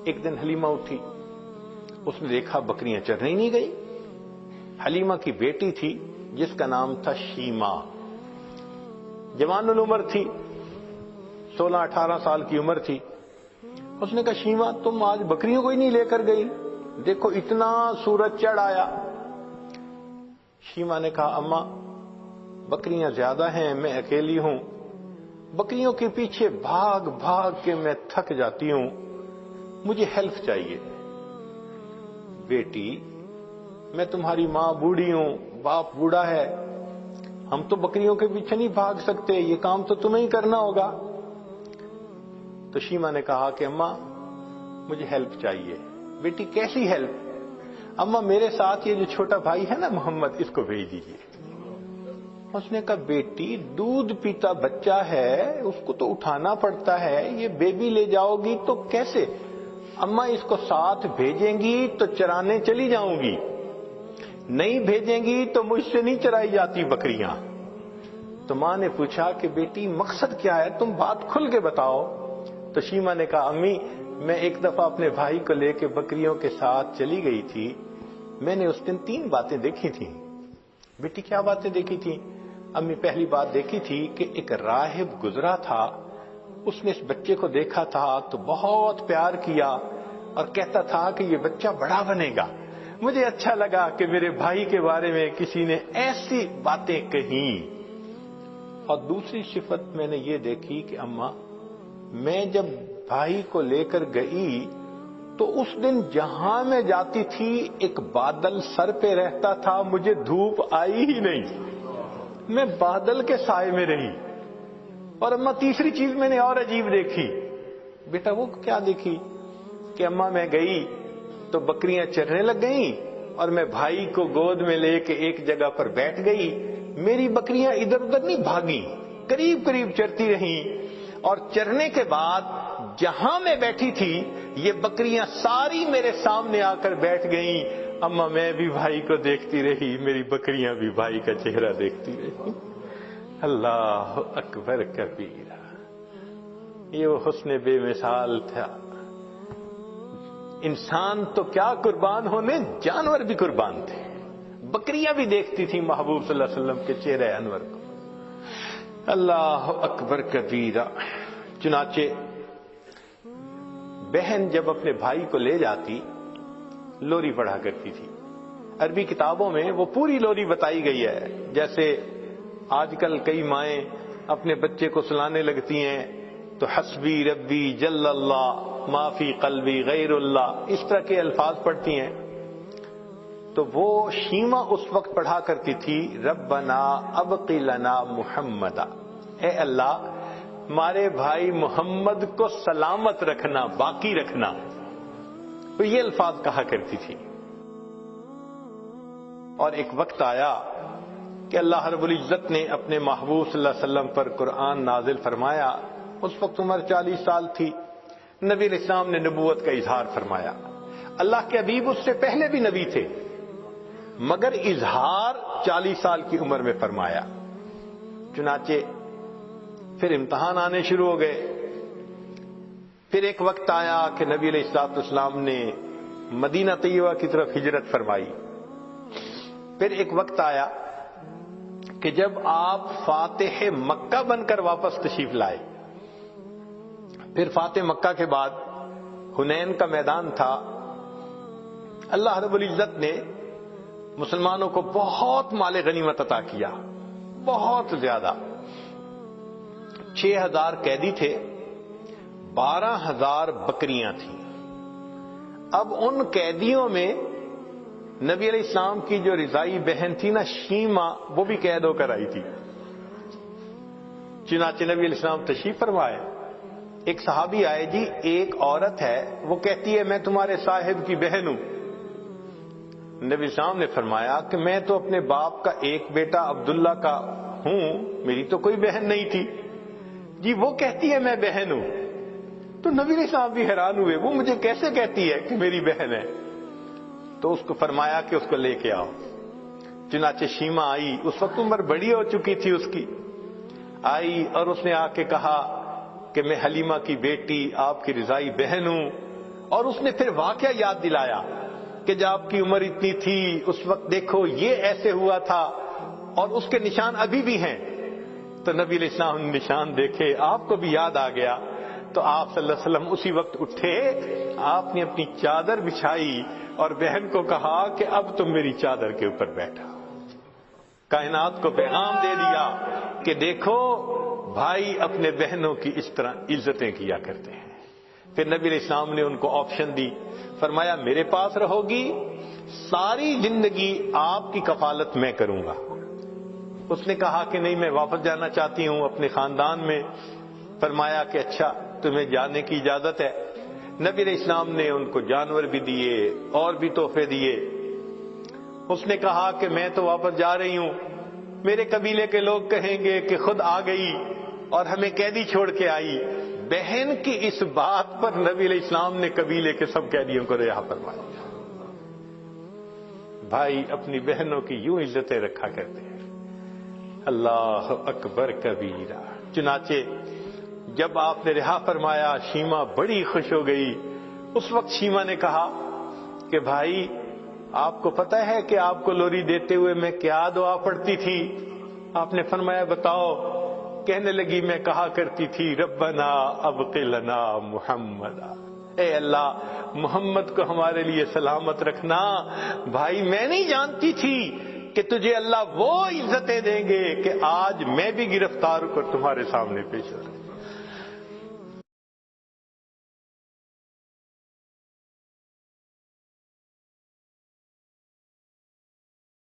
ایک دن حلیمہ اٹھی، اس نے دیکھا بکریاں چرنے ہی نہیں گئی۔ حلیمہ کی بیٹی تھی جس کا نام تھا شیمہ، جوان العمر تھی، 16-18 سال کی عمر تھی۔ اس نے کہا شیمہ تم آج بکریوں کو ہی نہیں لے کر گئی، دیکھو اتنا سورج چڑھ آیا۔ شیمہ نے کہا اماں بکریاں زیادہ ہیں، میں اکیلی ہوں، بکریوں کے پیچھے بھاگ بھاگ کے میں تھک جاتی ہوں، مجھے ہیلپ چاہیے۔ بیٹی میں تمہاری ماں بوڑھی ہوں، باپ بوڑھا ہے، ہم تو بکریوں کے پیچھے نہیں بھاگ سکتے، یہ کام تو تمہیں ہی کرنا ہوگا۔ تو شیمہ نے کہا کہ اماں مجھے ہیلپ چاہیے۔ بیٹی کیسی ہیلپ؟ اماں میرے ساتھ یہ جو چھوٹا بھائی ہے نا محمد، اس کو بھیج دیجیے۔ اس نے کہا بیٹی دودھ پیتا بچہ ہے، اس کو تو اٹھانا پڑتا ہے، یہ بیبی لے جاؤ گی تو کیسے؟ اماں اس کو ساتھ بھیجیں گی تو چرانے چلی جاؤں گی، نہیں بھیجیں گی تو مجھ سے نہیں چرائی جاتی بکریاں۔ تو ماں نے پوچھا کہ بیٹی مقصد کیا ہے، تم بات کھل کے بتاؤ۔ تو شیمہ نے کہا امی میں ایک دفعہ اپنے بھائی کو لے کے بکریوں کے ساتھ چلی گئی تھی، میں نے اس دن 3 باتیں دیکھی تھیں۔ بیٹی کیا باتیں دیکھی تھیں؟ امی پہلی بات دیکھی تھی کہ ایک راہب گزرا تھا، اس نے اس بچے کو دیکھا تھا تو بہت پیار کیا اور کہتا تھا کہ یہ بچہ بڑا بنے گا۔ مجھے اچھا لگا کہ میرے بھائی کے بارے میں کسی نے ایسی باتیں کہیں۔ اور دوسری صفت میں نے یہ دیکھی کہ اماں میں جب بھائی کو لے کر گئی تو اس دن جہاں میں جاتی تھی ایک بادل سر پہ رہتا تھا، مجھے دھوپ آئی ہی نہیں، میں بادل کے سائے میں رہی۔ اور اماں تیسری چیز میں نے اور عجیب دیکھی۔ بیٹا وہ کیا دیکھی؟ کہ اماں میں گئی تو بکریاں چرنے لگ گئیں اور میں بھائی کو گود میں لے کے ایک جگہ پر بیٹھ گئی، میری بکریاں ادھر ادھر نہیں بھاگیں، قریب قریب چرتی رہیں، اور چرنے کے بعد جہاں میں بیٹھی تھی یہ بکریاں ساری میرے سامنے آ کر بیٹھ گئیں۔ اماں میں بھی بھائی کو دیکھتی رہی، میری بکریاں بھی بھائی کا چہرہ دیکھتی رہی۔ اللہ اکبر کبیرہ، یہ وہ حسن بے مثال تھا۔ انسان تو کیا قربان ہونے، جانور بھی قربان تھے، بکریاں بھی دیکھتی تھی محبوب صلی اللہ علیہ وسلم کے چہرے انور کو۔ اللہ اکبر کبیرہ۔ چنانچہ بہن جب اپنے بھائی کو لے جاتی لوری پڑھا کرتی تھی۔ عربی کتابوں میں وہ پوری لوری بتائی گئی ہے، جیسے آج کل کئی مائیں اپنے بچے کو سلانے لگتی ہیں تو حسبی ربی جل اللہ ما فی قلبی غیر اللہ، اس طرح کے الفاظ پڑھتی ہیں۔ تو وہ شیمہ اس وقت پڑھا کرتی تھی ربنا ابقی لنا محمدا، اے اللہ ہمارے بھائی محمد کو سلامت رکھنا، باقی رکھنا، تو یہ الفاظ کہا کرتی تھی۔ اور ایک وقت آیا کہ اللہ رب العزت نے اپنے محبوب صلی اللہ علیہ وسلم پر قرآن نازل فرمایا، اس وقت عمر 40 سال تھی، نبی علیہ السلام نے نبوت کا اظہار فرمایا۔ اللہ کے حبیب اس سے پہلے بھی نبی تھے، مگر اظہار 40 سال کی عمر میں فرمایا۔ چنانچہ پھر امتحان آنے شروع ہو گئے۔ پھر ایک وقت آیا کہ نبی علیہ الصلوۃ والسلام نے مدینہ طیبہ کی طرف ہجرت فرمائی۔ پھر ایک وقت آیا کہ جب آپ فاتح مکہ بن کر واپس تشریف لائے۔ پھر فاتح مکہ کے بعد حنین کا میدان تھا، اللہ رب العزت نے مسلمانوں کو بہت مال غنیمت عطا کیا، بہت زیادہ۔ 6000 قیدی تھے، 12000 بکریاں تھیں۔ اب ان قیدیوں میں نبی علیہ السلام کی جو رضائی بہن تھی نا شیمہ، وہ بھی قید ہو کر آئی تھی۔ چنانچہ نبی علیہ السلام تشریف فرمائے، ایک صحابی آئے، جی ایک عورت ہے وہ کہتی ہے میں تمہارے صاحب کی بہن ہوں۔ نبی صاحب نے فرمایا کہ میں تو اپنے باپ کا ایک بیٹا عبداللہ کا ہوں، میری تو کوئی بہن نہیں تھی۔ جی وہ کہتی ہے میں بہن ہوں۔ تو نبی صاحب بھی حیران ہوئے، وہ مجھے کیسے کہتی ہے کہ میری بہن ہے؟ تو اس کو فرمایا کہ اس کو لے کے آؤ۔ چنانچہ شیمہ آئی، اس وقت عمر بڑی ہو چکی تھی اس کی، آئی اور اس نے آ کے کہا کہ میں حلیمہ کی بیٹی آپ کی رضائی بہن ہوں، اور اس نے پھر واقعہ یاد دلایا کہ جب آپ کی عمر اتنی تھی اس وقت دیکھو یہ ایسے ہوا تھا اور اس کے نشان ابھی بھی ہیں. تو نبی علیہ السلام نے نشان دیکھے, آپ کو بھی یاد آ گیا. تو آپ صلی اللہ علیہ وسلم اسی وقت اٹھے, آپ نے اپنی چادر بچھائی اور بہن کو کہا کہ اب تم میری چادر کے اوپر بیٹھا. کائنات کو پیغام دے دیا کہ دیکھو بھائی اپنے بہنوں کی اس طرح عزتیں کیا کرتے ہیں. پھر نبی علیہ السلام نے ان کو آپشن دی, فرمایا میرے پاس رہو گی, ساری زندگی آپ کی کفالت میں کروں گا. اس نے کہا کہ نہیں, میں واپس جانا چاہتی ہوں اپنے خاندان میں. فرمایا کہ اچھا تمہیں جانے کی اجازت ہے. نبی علیہ السلام نے ان کو جانور بھی دیے اور بھی تحفے دیے. اس نے کہا کہ میں تو واپس جا رہی ہوں, میرے قبیلے کے لوگ کہیں گے کہ خود آ گئی اور ہمیں قیدی چھوڑ کے آئی. بہن کی اس بات پر نبی علیہ السلام نے قبیلے کے سب قیدیوں کو رہا فرمایا. بھائی اپنی بہنوں کی یوں عزتیں رکھا کرتے ہیں. اللہ اکبر کبیرہ. چنانچہ جب آپ نے رہا فرمایا شیما بڑی خوش ہو گئی. اس وقت شیما نے کہا کہ بھائی آپ کو پتہ ہے کہ آپ کو لوری دیتے ہوئے میں کیا دعا پڑھتی تھی؟ آپ نے فرمایا بتاؤ. کہنے لگی میں کہا کرتی تھی ربنا ابق لنا محمد, اے اللہ محمد کو ہمارے لیے سلامت رکھنا. بھائی میں نہیں جانتی تھی کہ تجھے اللہ وہ عزتیں دیں گے کہ آج میں بھی گرفتار ہو کر تمہارے سامنے پیش ہو رہا ہوں.